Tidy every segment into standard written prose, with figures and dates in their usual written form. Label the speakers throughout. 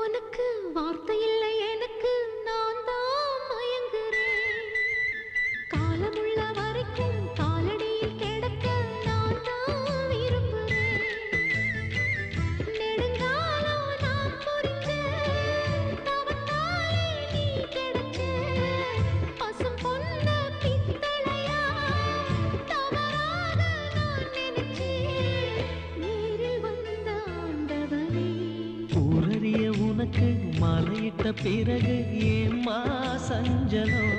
Speaker 1: உனக்கு வார்த்தை இல்லை எனக்கு நான் தான் மயங்குறேன் காலமுள்ள வரைக்கும் காலடியில் கிடக்க நான் தான் விரும்புறேன் நெடுங்காலம் நான் புரிஞ்ச தவத்தாலே நீ கிடைச்ச பசும் பொன்ன பித்தளையா தவறாக நான் நினைச்சேன் நேரில் வந்த ஆண்டவனே
Speaker 2: ஊரறிய உனக்கு மாலையிட்ட பிறகு ஏம்மா சஞ்சலம்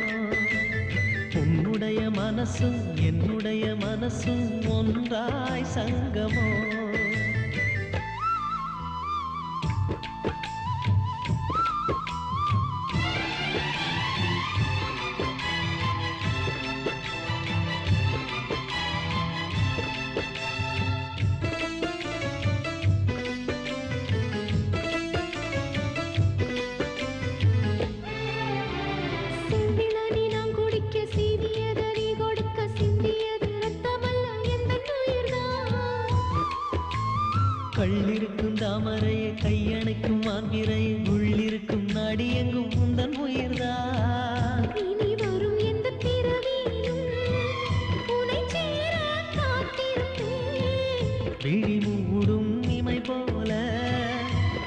Speaker 2: உன்னுடைய மனசும் என்னுடைய மனசும் ஒன்றாய் சங்கமோ
Speaker 1: செந்திளனி நான் குடிக்க சீவியத நீ கொடுக்க சிந்தியது ரத்தமல்ல எந்தன் உயிர்தான்
Speaker 2: கள்ளிருக்கும் தாமரையை கையணைக்கும் மான்பிரையை உள்ளிருக்கும் நாடி எங்கும் உந்தன் உயிர்தான்
Speaker 1: இனி வரும் எந்த பிறவியிலும் உனை சேர காத்திருப்பேன்
Speaker 2: விழி மூடும் இமை போல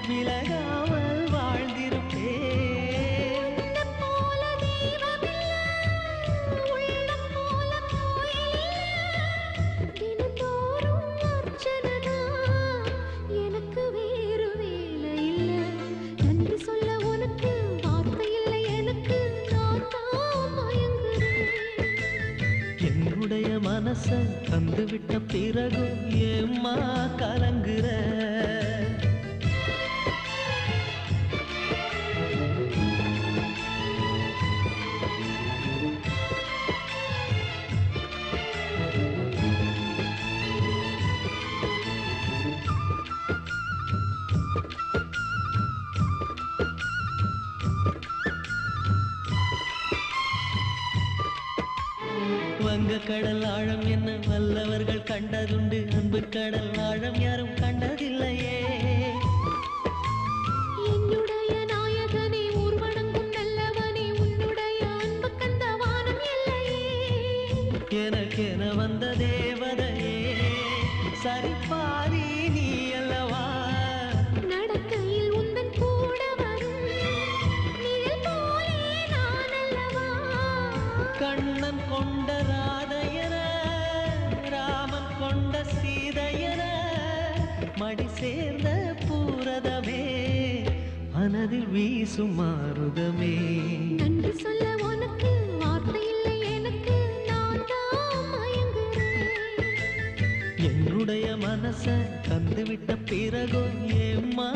Speaker 2: விலகாமல் வாழ்ந்திருப்பேன்
Speaker 1: உன்னைப் போல தெய்வமில்ல உள்ளம் போல கோயிலில்ல தினந்தோறும் அர்ச்சனைதான் எனக்கு வேறு வேலை இல்ல நன்றி சொல்ல உனக்கு வார்த்தை இல்லை எனக்கு நான் தான் மயங்குறேன்
Speaker 2: என்னுடைய மனச தந்துவிட்ட பிறகும் ஏம்மா கலங்குற வங்க கடல் ஆழம் என்ன வல்லவர்கள் கண்டதுண்டு அன்பு கடல் ஆழம் யாரும் கண்டதில்லையே
Speaker 1: என்னுடைய நாயகனே ஊர்வணங்கும் நல்லவனே உன்னுடைய அன்பு கந்த வானம் எல்லையே
Speaker 2: எனக்கென வந்த தேவதையே சரிபாரி நீ அல்லவா
Speaker 1: நடக்கையில் உந்தன் கூட வரும் நிழல் போலே நான் அல்லவா
Speaker 2: கண்ணன் கொண்ட ராதையன ராமன் கொண்ட சீதையன மடி சேர்ந்த பூரதமே மனதில் வீசும் மாருதமே
Speaker 1: நன்றி சொல்ல உனக்கு வார்த்தை இல்லை எனக்கு நான் தான் மயங்குறேன்
Speaker 2: என்னுடைய மனச தந்துவிட்ட பிறகும் ஏம்மா